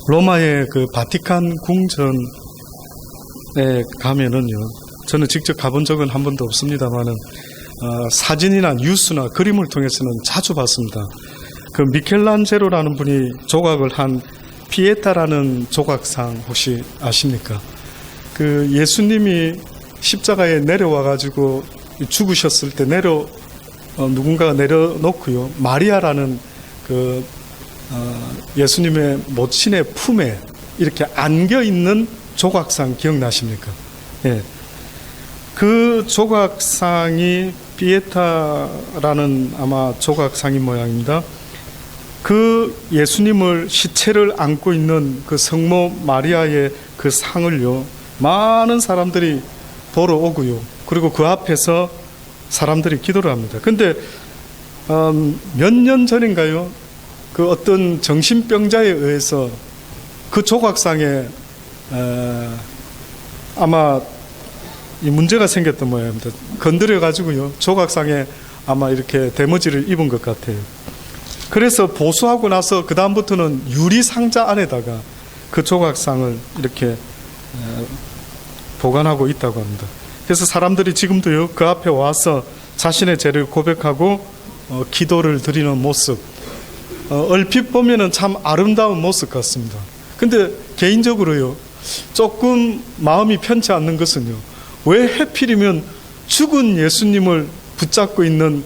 로마의 그 바티칸 궁전에 가면은요, 저는 직접 가본 적은 한 번도 없습니다만은 사진이나 뉴스나 그림을 통해서는 자주 봤습니다. 그 미켈란젤로라는 분이 조각을 한 피에타라는 조각상 혹시 아십니까? 그 예수님이 십자가에 내려와 가지고 죽으셨을 때 누군가가 내려놓고요, 마리아라는 그 예수님의 모친의 품에 이렇게 안겨 있는 조각상 기억나십니까? 예. 그 조각상이 피에타라는 아마 조각상인 모양입니다. 그 예수님을 시체를 안고 있는 그 성모 마리아의 그 상을요, 많은 사람들이 보러 오고요, 그리고 그 앞에서 사람들이 기도를 합니다. 근데 몇 년 전인가요, 그 어떤 정신병자에 의해서 그 조각상에 아마 이 문제가 생겼던 모양입니다. 건드려 가지고요, 조각상에 아마 이렇게 데미지를 입은 것 같아요. 그래서 보수하고 나서 그 다음부터는 유리 상자 안에다가 그 조각상을 이렇게 보관하고 있다고 합니다. 그래서 사람들이 지금도요, 그 앞에 와서 자신의 죄를 고백하고 기도를 드리는 모습, 얼핏 보면은 참 아름다운 모습 같습니다. 근데 개인적으로요, 조금 마음이 편치 않는 것은요, 왜 하필이면 죽은 예수님을 붙잡고 있는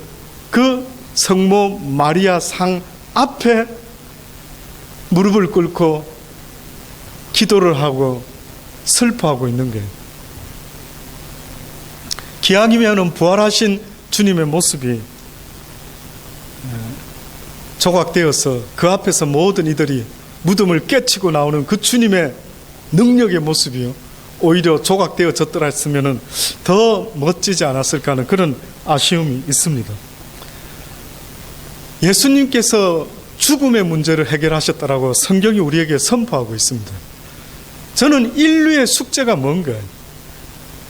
그 성모 마리아 상 앞에 무릎을 꿇고 기도를 하고 슬퍼하고 있는 거예요. 기왕이면 부활하신 주님의 모습이 조각되어서 그 앞에서 모든 이들이 무덤을 깨치고 나오는 그 주님의 능력의 모습이요, 오히려 조각되어졌더라 했으면 더 멋지지 않았을까 하는 그런 아쉬움이 있습니다. 예수님께서 죽음의 문제를 해결하셨다라고 성경이 우리에게 선포하고 있습니다. 저는 인류의 숙제가 뭔가,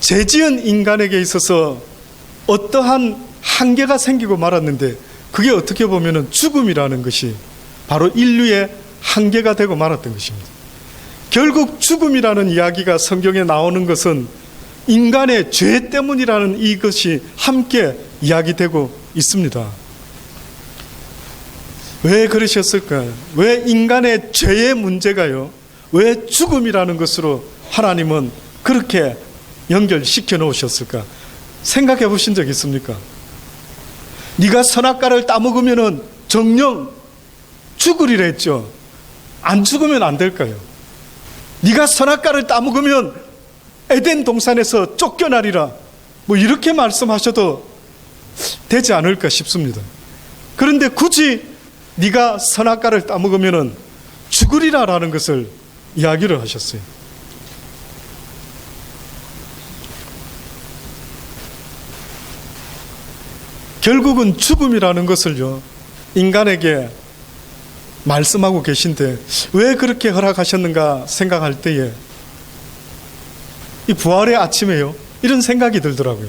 죄지은 인간에게 있어서 어떠한 한계가 생기고 말았는데 그게 어떻게 보면 죽음이라는 것이 바로 인류의 한계가 되고 말았던 것입니다. 결국 죽음이라는 이야기가 성경에 나오는 것은 인간의 죄 때문이라는 이것이 함께 이야기되고 있습니다. 왜 그러셨을까? 왜 인간의 죄의 문제가요, 왜 죽음이라는 것으로 하나님은 그렇게 연결시켜 놓으셨을까? 생각해 보신 적 있습니까? 네가 선악과를 따먹으면 정령 죽으리라 했죠. 안 죽으면 안 될까요? 네가 선악과를 따먹으면 에덴 동산에서 쫓겨나리라, 뭐 이렇게 말씀하셔도 되지 않을까 싶습니다. 그런데 굳이 네가 선악과를 따먹으면 죽으리라라는 것을 이야기를 하셨어요. 결국은 죽음이라는 것을요, 인간에게 말씀하고 계신데 왜 그렇게 허락하셨는가 생각할 때에 이 부활의 아침에요, 이런 생각이 들더라고요.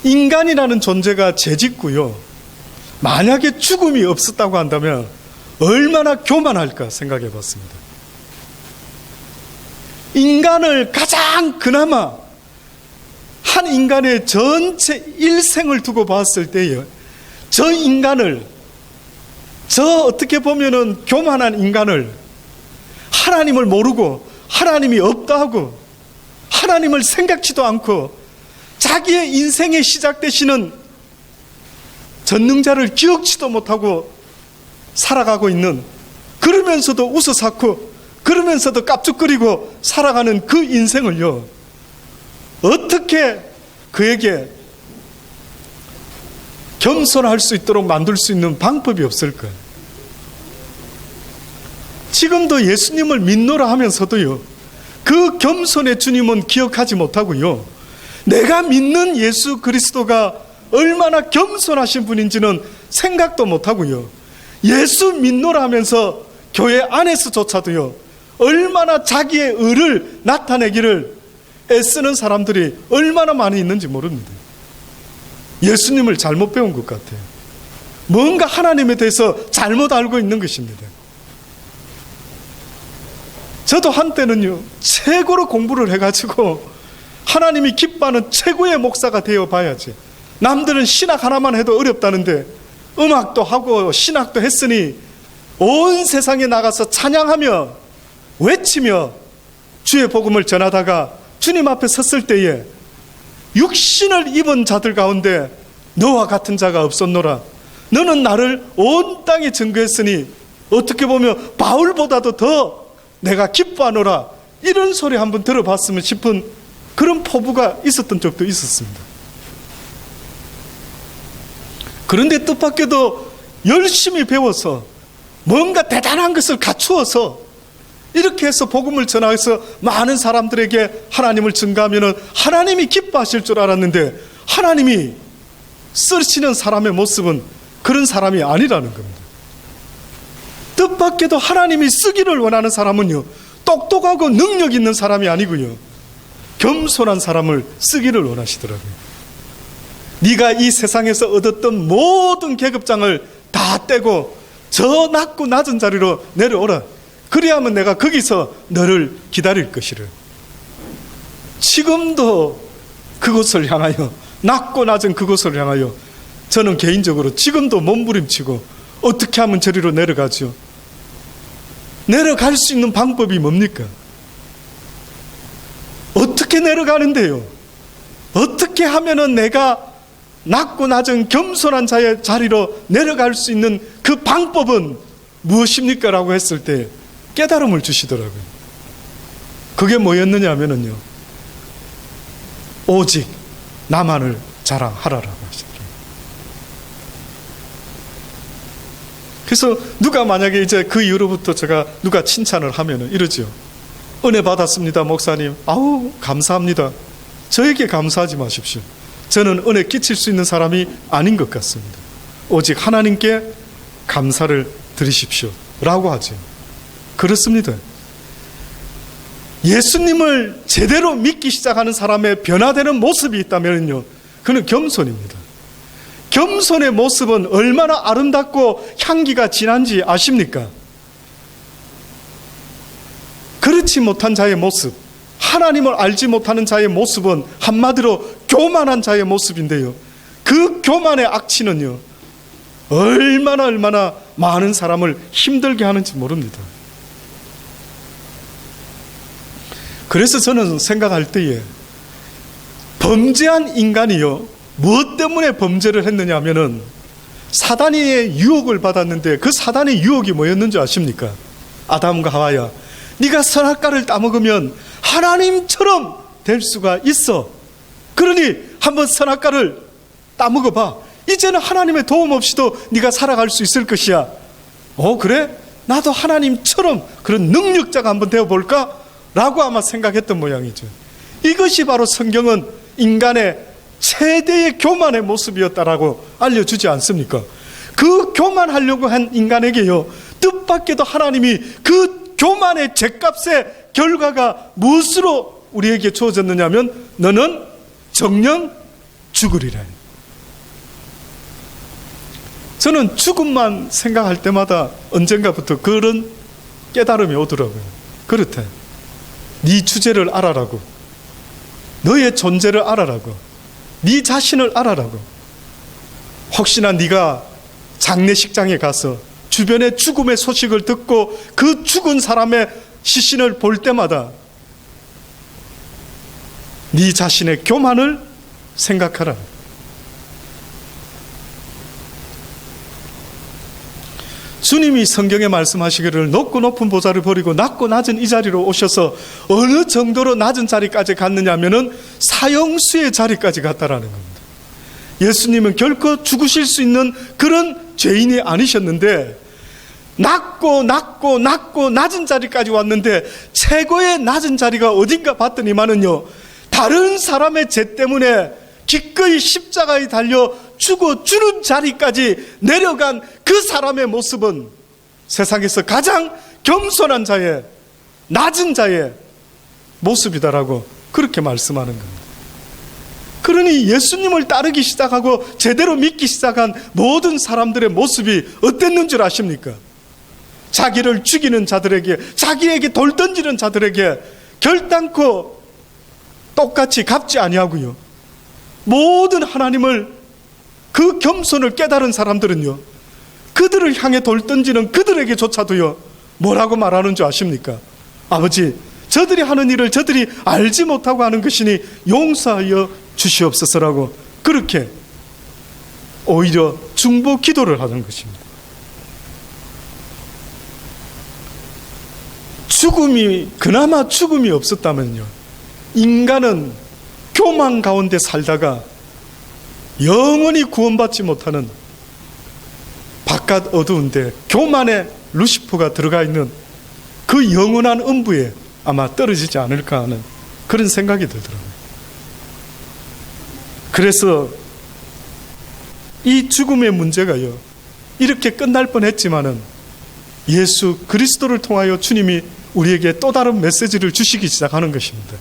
인간이라는 존재가 죄짓고요, 만약에 죽음이 없었다고 한다면 얼마나 교만할까 생각해 봤습니다. 인간을 가장 그나마 한 인간의 전체 일생을 두고 봤을 때에 저 인간을, 저 어떻게 보면은 교만한 인간을, 하나님을 모르고 하나님이 없다 하고 하나님을 생각지도 않고 자기의 인생의 시작 되시는 전능자를 기억지도 못하고 살아가고 있는, 그러면서도 웃어삼고 그러면서도 깝죽거리고 살아가는 그 인생을요, 어떻게 그에게 겸손할 수 있도록 만들 수 있는 방법이 없을까? 지금도 예수님을 믿노라 하면서도요, 그 겸손의 주님은 기억하지 못하고요, 내가 믿는 예수 그리스도가 얼마나 겸손하신 분인지는 생각도 못하고요, 예수 믿노라 하면서 교회 안에서조차도요, 얼마나 자기의 의를 나타내기를 애쓰는 사람들이 얼마나 많이 있는지 모릅니다. 예수님을 잘못 배운 것 같아요. 뭔가 하나님에 대해서 잘못 알고 있는 것입니다. 저도 한때는요, 최고로 공부를 해가지고 하나님이 기뻐하는 최고의 목사가 되어 봐야지. 남들은 신학 하나만 해도 어렵다는데 음악도 하고 신학도 했으니 온 세상에 나가서 찬양하며 외치며 주의 복음을 전하다가 주님 앞에 섰을 때에 육신을 입은 자들 가운데 너와 같은 자가 없었노라. 너는 나를 온 땅에 증거했으니 어떻게 보면 바울보다도 더 내가 기뻐하노라. 이런 소리 한번 들어봤으면 싶은 그런 포부가 있었던 적도 있었습니다. 그런데 뜻밖에도 열심히 배워서 뭔가 대단한 것을 갖추어서 이렇게 해서 복음을 전하여서 많은 사람들에게 하나님을 증거하면 하나님이 기뻐하실 줄 알았는데 하나님이 쓰시는 사람의 모습은 그런 사람이 아니라는 겁니다. 뜻밖에도 하나님이 쓰기를 원하는 사람은요, 똑똑하고 능력 있는 사람이 아니고요, 겸손한 사람을 쓰기를 원하시더라고요. 네가 이 세상에서 얻었던 모든 계급장을 다 떼고 저 낮고 낮은 자리로 내려오라. 그래야만 내가 거기서 너를 기다릴 것이래. 지금도 그곳을 향하여, 낮고 낮은 그곳을 향하여 저는 개인적으로 지금도 몸부림치고 어떻게 하면 저리로 내려가죠? 내려갈 수 있는 방법이 뭡니까? 어떻게 내려가는데요? 어떻게 하면은 내가 낮고 낮은 겸손한 자의 자리로 내려갈 수 있는 그 방법은 무엇입니까? 라고 했을 때 깨달음을 주시더라고요. 그게 뭐였느냐 하면은요, 오직 나만을 자랑하라라고 하시더라고요. 그래서 누가 만약에 이제 그 이후로부터 제가 누가 칭찬을 하면은 이러죠. 은혜 받았습니다, 목사님. 아우, 감사합니다. 저에게 감사하지 마십시오. 저는 은혜 끼칠 수 있는 사람이 아닌 것 같습니다. 오직 하나님께 감사를 드리십시오 라고 하죠. 그렇습니다. 예수님을 제대로 믿기 시작하는 사람의 변화되는 모습이 있다면요, 그는 겸손입니다. 겸손의 모습은 얼마나 아름답고 향기가 진한지 아십니까? 그렇지 못한 자의 모습, 하나님을 알지 못하는 자의 모습은 한마디로 교만한 자의 모습인데요, 그 교만의 악취는요, 얼마나 많은 사람을 힘들게 하는지 모릅니다. 그래서 저는 생각할 때에 범죄한 인간이요, 무엇 때문에 범죄를 했느냐 하면은 사단의 유혹을 받았는데 그 사단의 유혹이 뭐였는지 아십니까? 아담과 하와야, 네가 선악과를 따먹으면 하나님처럼 될 수가 있어. 그러니 한번 선악과를 따먹어봐. 이제는 하나님의 도움 없이도 네가 살아갈 수 있을 것이야. 그래? 나도 하나님처럼 그런 능력자가 한번 되어볼까? 라고 아마 생각했던 모양이죠. 이것이 바로 성경은 인간의 최대의 교만의 모습이었다라고 알려주지 않습니까? 그 교만하려고 한 인간에게요, 뜻밖에도 하나님이 그 교만의 죗값의 결과가 무엇으로 우리에게 주어졌느냐 하면 너는 정녕 죽으리라. 저는 죽음만 생각할 때마다 언젠가부터 그런 깨달음이 오더라고요. 그렇대. 네 주제를 알아라고, 너의 존재를 알아라고, 네 자신을 알아라고. 혹시나 네가 장례식장에 가서 주변의 죽음의 소식을 듣고 그 죽은 사람의 시신을 볼 때마다 네 자신의 교만을 생각하라. 주님이 성경에 말씀하시기를 높고 높은 보좌를 버리고 낮고 낮은 이 자리로 오셔서 어느 정도로 낮은 자리까지 갔느냐 하면은 사형수의 자리까지 갔다라는 겁니다. 예수님은 결코 죽으실 수 있는 그런 죄인이 아니셨는데 낮고 낮은 자리까지 왔는데 최고의 낮은 자리가 어딘가 봤더니만은요, 다른 사람의 죄 때문에 기꺼이 십자가에 달려 죽어 주는 자리까지 내려간 그 사람의 모습은 세상에서 가장 겸손한 자의, 낮은 자의 모습이다라고 그렇게 말씀하는 겁니다. 그러니 예수님을 따르기 시작하고 제대로 믿기 시작한 모든 사람들의 모습이 어땠는 줄 아십니까? 자기를 죽이는 자들에게, 자기에게 돌 던지는 자들에게 결단코 똑같이 갚지 아니하고요. 모든 하나님을, 그 겸손을 깨달은 사람들은요, 그들을 향해 돌 던지는 그들에게조차도요, 뭐라고 말하는 줄 아십니까? 아버지, 저들이 하는 일을 저들이 알지 못하고 하는 것이니 용서하여 주시옵소서라고, 그렇게 오히려 중보 기도를 하는 것입니다. 그나마 죽음이 없었다면요, 인간은 교만 가운데 살다가 영원히 구원받지 못하는 바깥 어두운데 교만의 루시퍼가 들어가 있는 그 영원한 음부에 아마 떨어지지 않을까 하는 그런 생각이 들더라고요. 그래서 이 죽음의 문제가요, 이렇게 끝날 뻔했지만은 예수 그리스도를 통하여 주님이 우리에게 또 다른 메시지를 주시기 시작하는 것입니다.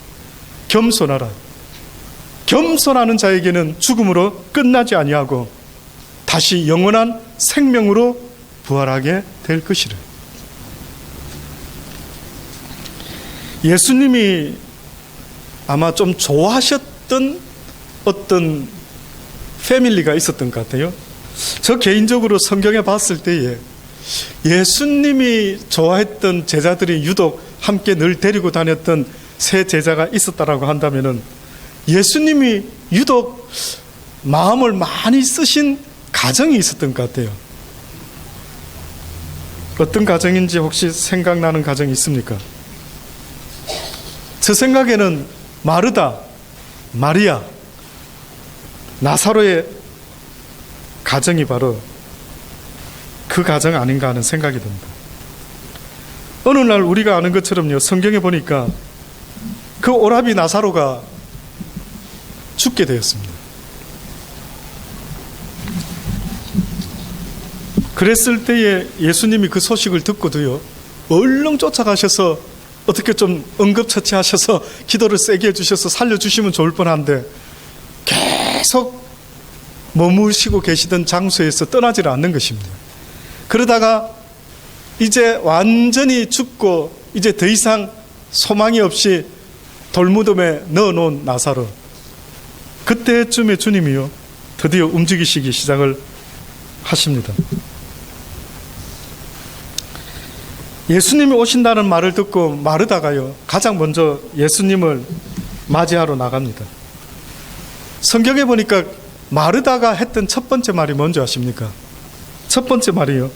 겸손하라. 겸손하는 자에게는 죽음으로 끝나지 아니하고 다시 영원한 생명으로 부활하게 될 것이라. 예수님이 아마 좀 좋아하셨던 어떤 패밀리가 있었던 것 같아요. 저 개인적으로 성경에 봤을 때에 예수님이 좋아했던 제자들이 유독 함께 늘 데리고 다녔던 세 제자가 있었다라고 한다면은 예수님이 유독 마음을 많이 쓰신 가정이 있었던 것 같아요. 어떤 가정인지 혹시 생각나는 가정이 있습니까? 제 생각에는 마르다, 마리아, 나사로의 가정이 바로 그 가정 아닌가 하는 생각이 듭니다. 어느 날 우리가 아는 것처럼요, 성경에 보니까 그 오라비 나사로가 죽게 되었습니다. 그랬을 때에 예수님이 그 소식을 듣고도요, 얼른 쫓아가셔서 어떻게 좀 응급처치하셔서 기도를 세게 해주셔서 살려주시면 좋을 뻔한데 계속 머무시고 계시던 장소에서 떠나지를 않는 것입니다. 그러다가 이제 완전히 죽고 이제 더 이상 소망이 없이 돌무덤에 넣어놓은 나사로, 그때쯤에 주님이요 드디어 움직이시기 시작을 하십니다. 예수님이 오신다는 말을 듣고 마르다가요 가장 먼저 예수님을 맞이하러 나갑니다. 성경에 보니까 마르다가 했던 첫 번째 말이 뭔지 아십니까? 첫 번째 말이요,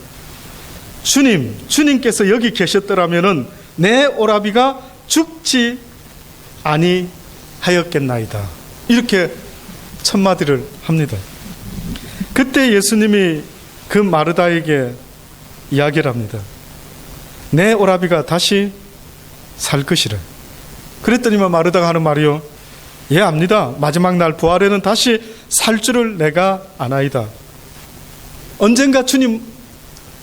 주님께서 여기 계셨더라면은 내 오라비가 죽지 아니하였겠나이다, 이렇게 첫 마디를 합니다. 그때 예수님이 그 마르다에게 이야기를 합니다. 내 오라비가 다시 살 것이래. 그랬더니만 마르다가 하는 말이요, 예, 압니다. 마지막 날 부활에는 다시 살 줄을 내가 아나이다. 언젠가 주님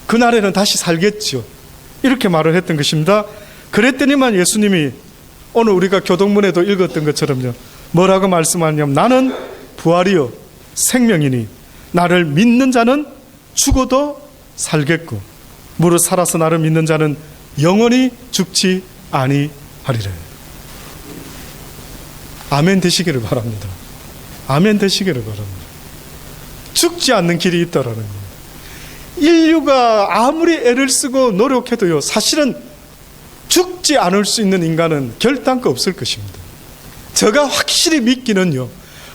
그날에는 다시 살겠지요, 이렇게 말을 했던 것입니다. 그랬더니만 예수님이 오늘 우리가 교동문에도 읽었던 것처럼요, 뭐라고 말씀하냐면 나는 부활이요 생명이니 나를 믿는 자는 죽어도 살겠고 무릇 살아서 나를 믿는 자는 영원히 죽지 아니하리라. 아멘 되시기를 바랍니다. 아멘 되시기를 바랍니다. 죽지 않는 길이 있다라는 겁니다. 인류가 아무리 애를 쓰고 노력해도요, 사실은 죽지 않을 수 있는 인간은 결단코 없을 것입니다. 제가 확실히 믿기는요,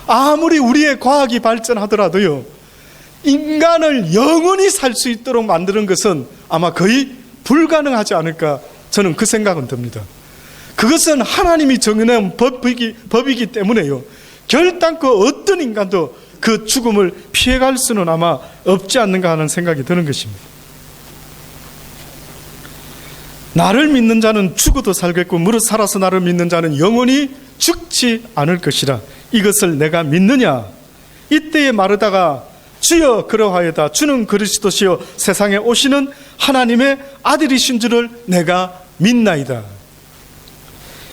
아무리 우리의 과학이 발전하더라도요, 인간을 영원히 살 수 있도록 만드는 것은 아마 거의 불가능하지 않을까, 저는 그 생각은 듭니다. 그것은 하나님이 정해놓은 법이기 때문에요, 결단코 어떤 인간도 그 죽음을 피해갈 수는 아마 없지 않는가 하는 생각이 드는 것입니다. 나를 믿는 자는 죽어도 살겠고 무릇 살아서 나를 믿는 자는 영원히 죽지 않을 것이라. 이것을 내가 믿느냐? 이때에 마르다가 주여 그러하여다. 주는 그리스도시요 세상에 오시는 하나님의 아들이신 줄을 내가 믿나이다.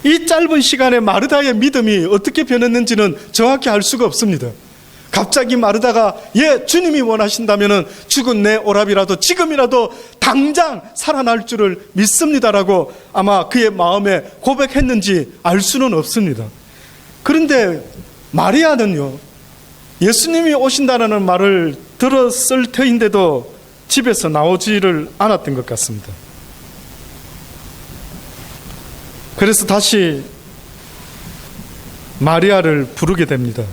이 짧은 시간에 마르다의 믿음이 어떻게 변했는지는 정확히 알 수가 없습니다. 갑자기 마르다가 주님이 원하신다면 죽은 내 오라비라도 지금이라도 당장 살아날 줄을 믿습니다라고 아마 그의 마음에 고백했는지 알 수는 없습니다. 그런데 마리아는요, 예수님이 오신다는 말을 들었을 터인데도 집에서 나오지를 않았던 것 같습니다. 그래서 다시 마리아를 부르게 됩니다.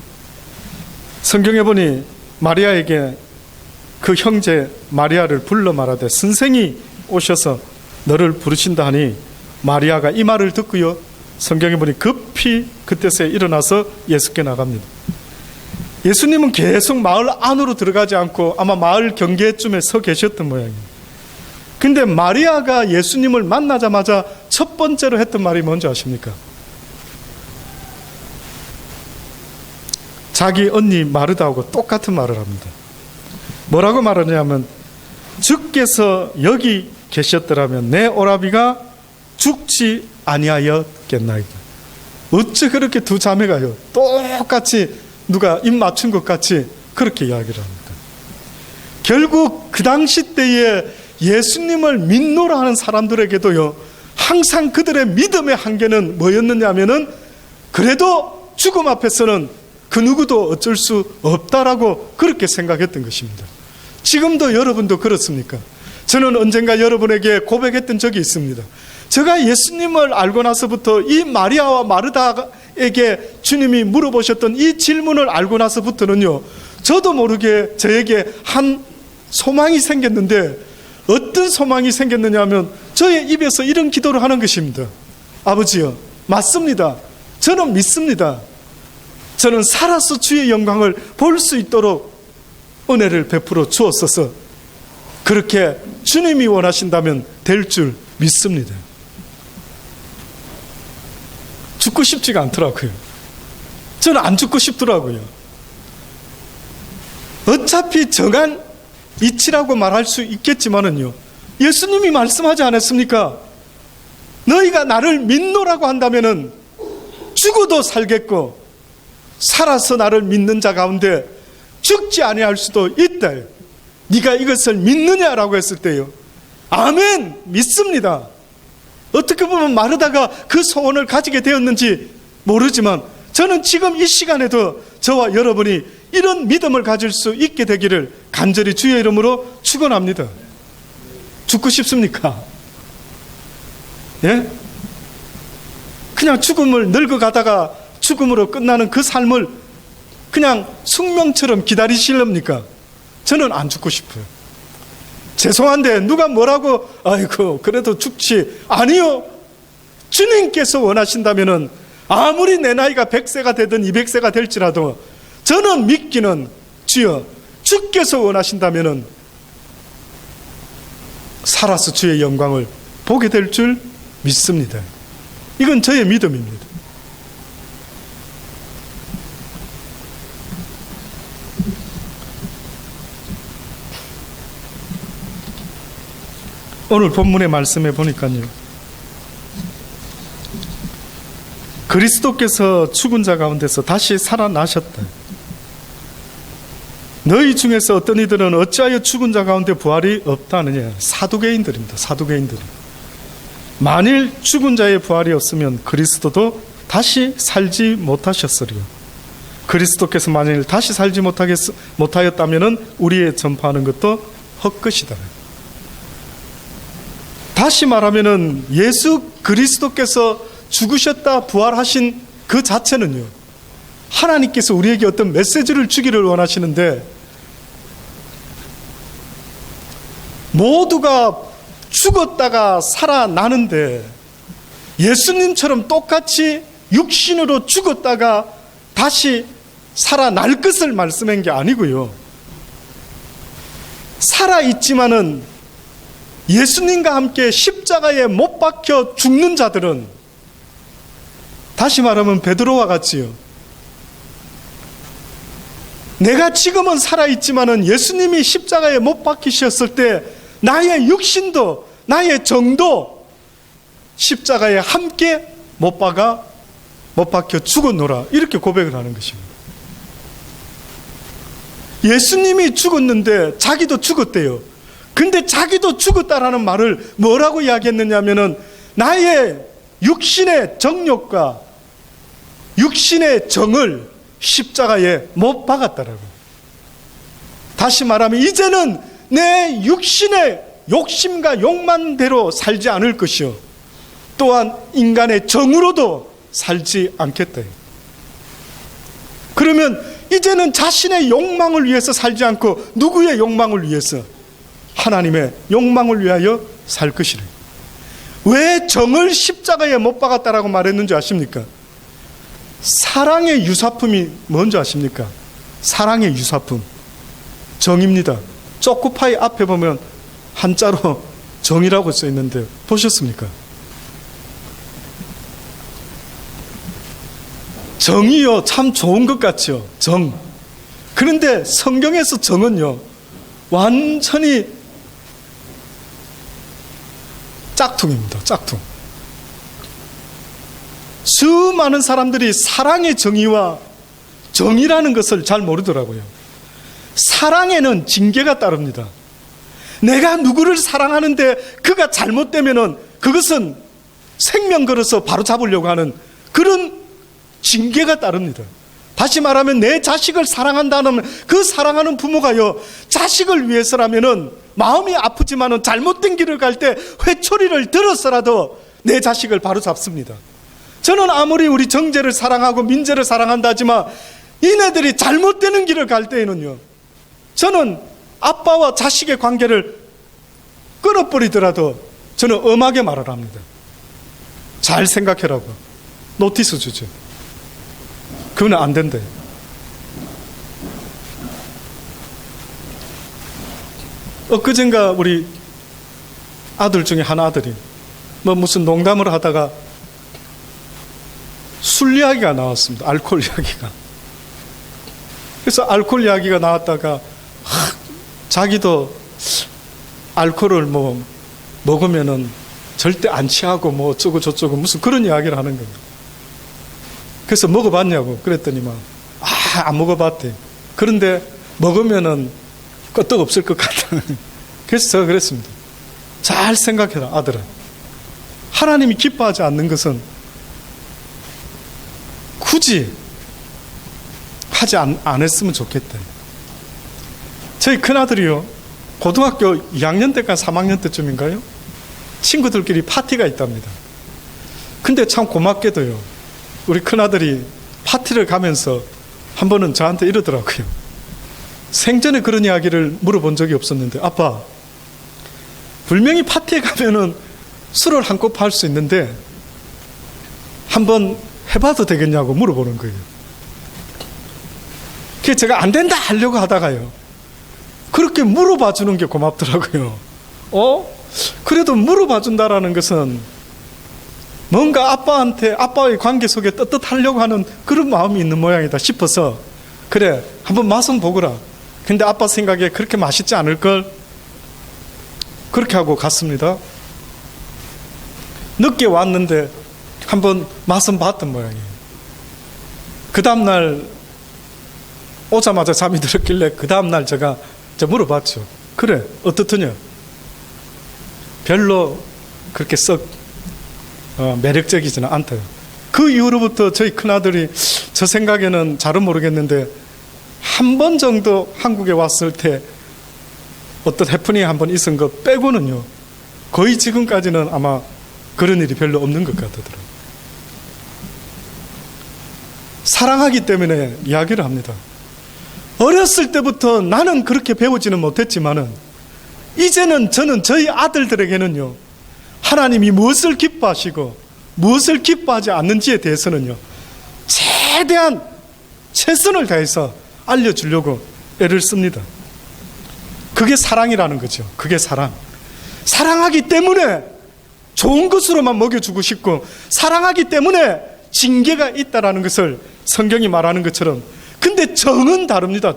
성경에 보니 마리아에게 그 형제 마리아를 불러 말하되 선생이 오셔서 너를 부르신다 하니 마리아가 이 말을 듣고요, 성경에 보니 급히 그때서야 일어나서 예수께 나갑니다. 예수님은 계속 마을 안으로 들어가지 않고 아마 마을 경계쯤에 서 계셨던 모양입니다. 근데 마리아가 예수님을 만나자마자 첫 번째로 했던 말이 뭔지 아십니까? 자기 언니 마르다하고 똑같은 말을 합니다. 뭐라고 말하냐면, 주께서 여기 계셨더라면 내 오라비가 죽지 아니하였겠나이다. 어째 그렇게 두 자매가요 똑같이 누가 입 맞춘 것 같이 그렇게 이야기를 합니다. 결국 그 당시 때에 예수님을 믿노라 하는 사람들에게도요, 항상 그들의 믿음의 한계는 뭐였느냐 하면은, 그래도 죽음 앞에서는 그 누구도 어쩔 수 없다라고 그렇게 생각했던 것입니다. 지금도 여러분도 그렇습니까? 저는 언젠가 여러분에게 고백했던 적이 있습니다. 제가 예수님을 알고 나서부터 이 마리아와 마르다에게 주님이 물어보셨던 이 질문을 알고 나서부터는요, 저도 모르게 저에게 한 소망이 생겼는데, 어떤 소망이 생겼느냐 하면 저의 입에서 이런 기도를 하는 것입니다. 아버지요, 맞습니다. 저는 믿습니다. 저는 살아서 주의 영광을 볼 수 있도록 은혜를 베풀어 주옵소서. 그렇게 주님이 원하신다면 될 줄 믿습니다. 죽고 싶지가 않더라고요. 저는 안 죽고 싶더라고요. 어차피 정한 이치라고 말할 수 있겠지만은요, 예수님이 말씀하지 않았습니까? 너희가 나를 믿노라고 한다면은 죽어도 살겠고 살아서 나를 믿는 자 가운데 죽지 아니할 수도 있다. 네가 이것을 믿느냐라고 했을 때요, 아멘, 믿습니다. 어떻게 보면 마르다가 그 소원을 가지게 되었는지 모르지만 저는 지금 이 시간에도 저와 여러분이 이런 믿음을 가질 수 있게 되기를 간절히 주의 이름으로 축원합니다. 죽고 싶습니까? 예? 그냥 죽음을 늙어가다가 죽음으로 끝나는 그 삶을 그냥 숙명처럼 기다리실랍니까? 저는 안 죽고 싶어요. 죄송한데 누가 뭐라고 아이고 그래도 죽지, 아니요, 주님께서 원하신다면은 아무리 내 나이가 100세가 되든 200세가 될지라도 저는 믿기는, 주여 주께서 원하신다면은 살아서 주의 영광을 보게 될 줄 믿습니다. 이건 저의 믿음입니다. 오늘 본문의 말씀에 보니까요, 그리스도께서 죽은 자 가운데서 다시 살아나셨다. 너희 중에서 어떤 이들은 어찌하여 죽은 자 가운데 부활이 없다느냐. 사두개인들입니다. 사두개인들. 만일 죽은 자의 부활이 없으면 그리스도도 다시 살지 못하셨으리요. 그리스도께서 만일 다시 살지 못하였다면 우리의 전파하는 것도 헛것이다. 다시 말하면 예수 그리스도께서 죽으셨다 부활하신 그 자체는요, 하나님께서 우리에게 어떤 메시지를 주기를 원하시는데, 모두가 죽었다가 살아나는데 예수님처럼 똑같이 육신으로 죽었다가 다시 살아날 것을 말씀한 게 아니고요, 살아있지만은 예수님과 함께 십자가에 못 박혀 죽는 자들은, 다시 말하면 베드로와 같지요, 내가 지금은 살아있지만은 예수님이 십자가에 못 박히셨을 때 나의 육신도 나의 정도 십자가에 함께 못 박혀 죽었노라, 이렇게 고백을 하는 것입니다. 예수님이 죽었는데 자기도 죽었대요. 근데 자기도 죽었다라는 말을 뭐라고 이야기했느냐면은 나의 육신의 정욕과 육신의 정을 십자가에 못 박았다라고. 다시 말하면 이제는 내 육신의 욕심과 욕망대로 살지 않을 것이요, 또한 인간의 정으로도 살지 않겠다. 그러면 이제는 자신의 욕망을 위해서 살지 않고 누구의 욕망을 위해서? 하나님의 욕망을 위하여 살 것이래. 왜 정을 십자가에 못 박았다라고 말했는지 아십니까? 사랑의 유사품이 뭔지 아십니까? 사랑의 유사품 정입니다. 초코파이 앞에 보면 한자로 정이라고 써 있는데 보셨습니까? 정이요, 참 좋은 것 같죠. 정. 그런데 성경에서 정은요, 완전히 짝퉁입니다. 짝퉁. 수많은 사람들이 사랑의 정의와 정의라는 것을 잘 모르더라고요. 사랑에는 징계가 따릅니다. 내가 누구를 사랑하는데 그가 잘못되면은 그것은 생명 걸어서 바로 잡으려고 하는 그런 징계가 따릅니다. 다시 말하면 내 자식을 사랑한다면 그 사랑하는 부모가요, 자식을 위해서라면은 마음이 아프지만은 잘못된 길을 갈 때 회초리를 들어서라도 내 자식을 바로 잡습니다. 저는 아무리 우리 정제를 사랑하고 민재를 사랑한다 하지만 이네들이 잘못되는 길을 갈 때에는요, 저는 아빠와 자식의 관계를 끊어버리더라도 저는 엄하게 말을 합니다. 잘 생각해라고 노티스 주죠. 그건 안 된대. 엊그젠가 우리 아들 중에 한 아들이 무슨 농담을 하다가 술 이야기가 나왔습니다. 알코올 이야기가. 그래서 알코올 이야기가 나왔다가 자기도 알코올을 먹으면은 절대 안 취하고 어쩌고 저쩌고 무슨 그런 이야기를 하는 거예요. 그래서 먹어봤냐고 그랬더니만 안 먹어봤대. 그런데 먹으면은 끄떡 없을 것 같다. 그래서 제가 그랬습니다. 잘 생각해라 아들아. 하나님이 기뻐하지 않는 것은 굳이 하지 안 했으면 좋겠다. 저희 큰아들이요, 고등학교 2학년 때까지 3학년 때쯤인가요? 친구들끼리 파티가 있답니다. 근데 참 고맙게도요, 우리 큰아들이 파티를 가면서 한 번은 저한테 이러더라고요. 생전에 그런 이야기를 물어본 적이 없었는데, 아빠, 분명히 파티에 가면은 술을 한컵 할 수 있는데 한번 해봐도 되겠냐고 물어보는 거예요. 그래서 제가 안 된다 하려고 하다가요, 그렇게 물어봐 주는 게 고맙더라고요. 그래도 물어봐 준다라는 것은 뭔가 아빠의 관계 속에 떳떳하려고 하는 그런 마음이 있는 모양이다 싶어서, 그래 한번 맛은 보거라. 근데 아빠 생각에 그렇게 맛있지 않을걸? 그렇게 하고 갔습니다. 늦게 왔는데 한번 맛은 봤던 모양이에요. 그 다음날 오자마자 잠이 들었길래 그 다음날 제가 물어봤죠. 그래 어떻더냐? 별로 그렇게 썩 매력적이지는 않대요. 그 이후로부터 저희 큰아들이 저 생각에는 잘은 모르겠는데 한 번 정도 한국에 왔을 때 어떤 해프닝이 한 번 있은 거 빼고는요, 거의 지금까지는 아마 그런 일이 별로 없는 것 같더라고요. 사랑하기 때문에 이야기를 합니다. 어렸을 때부터 나는 그렇게 배우지는 못했지만은 이제는 저는 저희 아들들에게는요, 하나님이 무엇을 기뻐하시고 무엇을 기뻐하지 않는지에 대해서는요, 최대한 최선을 다해서 알려주려고 애를 씁니다. 그게 사랑이라는 거죠. 그게 사랑. 사랑하기 때문에 좋은 것으로만 먹여주고 싶고, 사랑하기 때문에 징계가 있다라는 것을 성경이 말하는 것처럼. 근데 정은 다릅니다.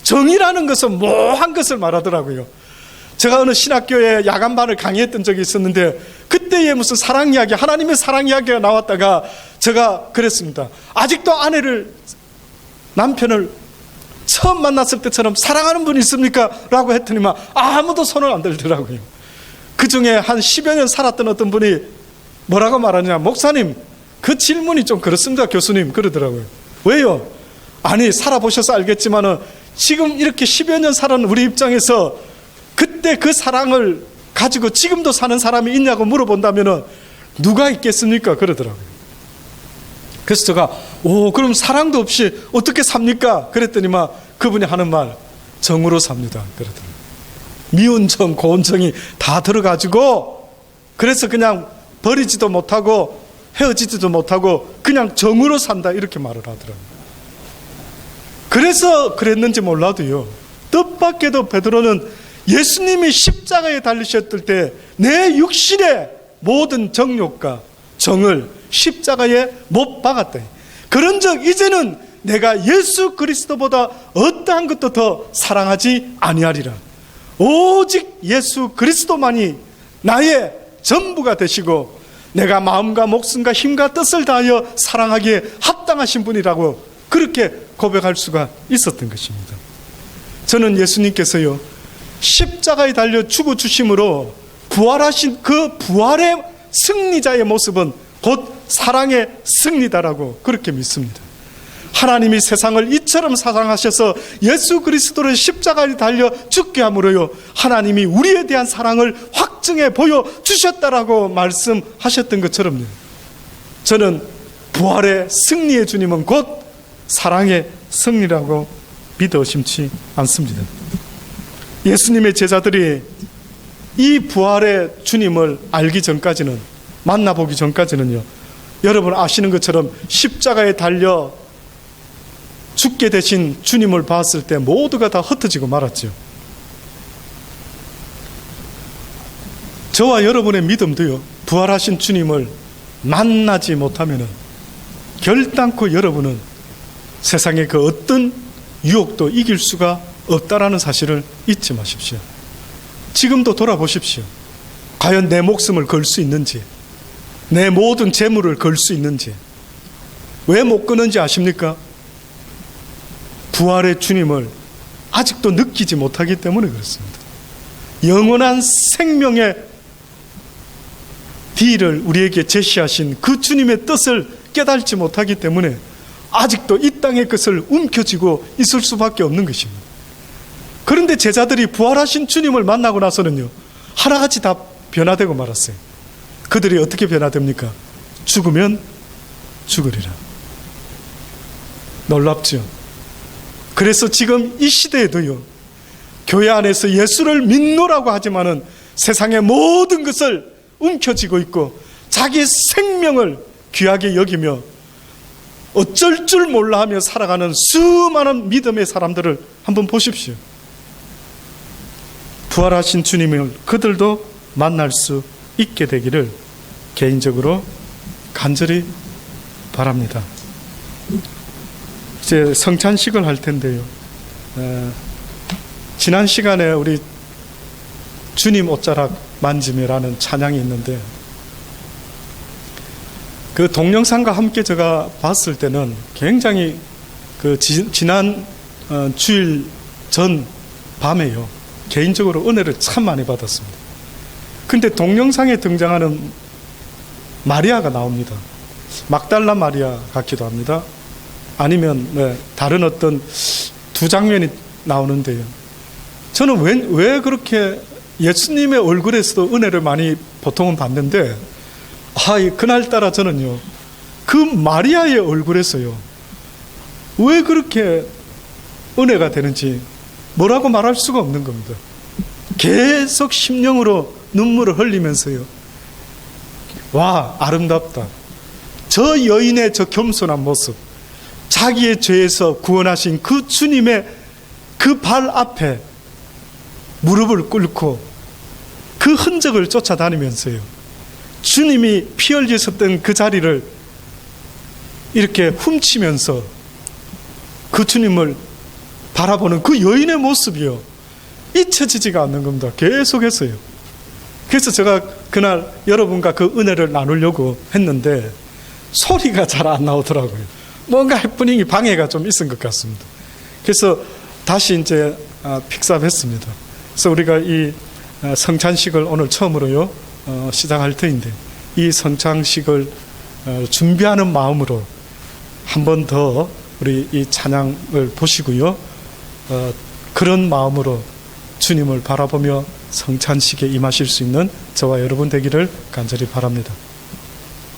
정이라는 것은 모호한 것을 말하더라고요. 제가 어느 신학교에 야간반을 강의했던 적이 있었는데 그때에 무슨 사랑 이야기, 하나님의 사랑 이야기가 나왔다가 제가 그랬습니다. 아직도 남편을 처음 만났을 때처럼 사랑하는 분이 있습니까? 라고 했더니만 아무도 손을 안 들더라고요. 그 중에 한 10여 년 살았던 어떤 분이 뭐라고 말하냐, 목사님 그 질문이 좀 그렇습니다 교수님, 그러더라고요. 왜요? 아니 살아보셔서 알겠지만은 지금 이렇게 10여 년 살은 우리 입장에서 그때 그 사랑을 가지고 지금도 사는 사람이 있냐고 물어본다면은 누가 있겠습니까? 그러더라고요. 그래서 제가 그럼 사랑도 없이 어떻게 삽니까? 그랬더니만 그분이 하는 말, 정으로 삽니다 그러더라고요. 미운 정, 고운 정이 다 들어가지고 그래서 그냥 버리지도 못하고 헤어지지도 못하고 그냥 정으로 산다 이렇게 말을 하더라고요. 그래서 그랬는지 몰라도요, 뜻밖에도 베드로는 예수님이 십자가에 달리셨을 때 내 육신의 모든 정욕과 정을 십자가에 못 박았다. 그런즉 이제는 내가 예수 그리스도보다 어떠한 것도 더 사랑하지 아니하리라. 오직 예수 그리스도만이 나의 전부가 되시고 내가 마음과 목숨과 힘과 뜻을 다하여 사랑하기에 합당하신 분이라고 그렇게 고백할 수가 있었던 것입니다. 저는 예수님께서요, 십자가에 달려 죽어 주심으로 부활하신 그 부활의 승리자의 모습은 곧 사랑의 승리다라고 그렇게 믿습니다. 하나님이 세상을 이처럼 사랑하셔서 예수 그리스도를 십자가에 달려 죽게 함으로요, 하나님이 우리에 대한 사랑을 확증해 보여주셨다라고 말씀하셨던 것처럼요, 저는 부활의 승리의 주님은 곧 사랑의 승리라고 믿어 심지 않습니다. 예수님의 제자들이 이 부활의 주님을 알기 전까지는, 만나보기 전까지는요, 여러분 아시는 것처럼 십자가에 달려 죽게 되신 주님을 봤을 때 모두가 다 흩어지고 말았죠. 저와 여러분의 믿음도요, 부활하신 주님을 만나지 못하면 결단코 여러분은 세상의 그 어떤 유혹도 이길 수가 없다라는 사실을 잊지 마십시오. 지금도 돌아보십시오. 과연 내 목숨을 걸 수 있는지, 내 모든 재물을 걸 수 있는지. 왜 못 끊는지 아십니까? 부활의 주님을 아직도 느끼지 못하기 때문에 그렇습니다. 영원한 생명의 딜을 우리에게 제시하신 그 주님의 뜻을 깨달지 못하기 때문에 아직도 이 땅의 것을 움켜쥐고 있을 수밖에 없는 것입니다. 그런데 제자들이 부활하신 주님을 만나고 나서는요, 하나같이 다 변화되고 말았어요. 그들이 어떻게 변화됩니까? 죽으면 죽으리라. 놀랍죠? 그래서 지금 이 시대에도요, 교회 안에서 예수를 믿노라고 하지만은 세상의 모든 것을 움켜쥐고 있고 자기의 생명을 귀하게 여기며 어쩔 줄 몰라 하며 살아가는 수많은 믿음의 사람들을 한번 보십시오. 부활하신 주님을 그들도 만날 수 있게 되기를 개인적으로 간절히 바랍니다. 이제 성찬식을 할 텐데요, 지난 시간에 우리 주님 옷자락 만짐이라는 찬양이 있는데, 그 동영상과 함께 제가 봤을 때는 굉장히 그 지난 주일 전 밤에요, 개인적으로 은혜를 참 많이 받았습니다. 근데 동영상에 등장하는 마리아가 나옵니다. 막달라 마리아 같기도 합니다. 아니면 다른 어떤 두 장면이 나오는데요, 저는 왜 그렇게 예수님의 얼굴에서도 은혜를 많이 보통은 받는데, 그날따라 저는요, 그 마리아의 얼굴에서요, 왜 그렇게 은혜가 되는지 뭐라고 말할 수가 없는 겁니다. 계속 심령으로 눈물을 흘리면서요, 와, 아름답다. 저 여인의 저 겸손한 모습, 자기의 죄에서 구원하신 그 주님의 그 발 앞에 무릎을 꿇고 그 흔적을 쫓아다니면서요, 주님이 피 흘리셨던 그 자리를 이렇게 훔치면서 그 주님을 바라보는 그 여인의 모습이요, 잊혀지지가 않는 겁니다. 계속해서요. 그래서 제가 그날 여러분과 그 은혜를 나누려고 했는데 소리가 잘 안 나오더라고요. 뭔가 해프닝이 방해가 좀 있은 것 같습니다. 그래서 다시 이제 픽스업했습니다. 그래서 우리가 이 성찬식을 오늘 처음으로요 시작할 터인데 이 성찬식을 준비하는 마음으로 한 번 더 우리 이 찬양을 보시고요. 그런 마음으로 주님을 바라보며 성찬식에 임하실 수 있는 저와 여러분 되기를 간절히 바랍니다.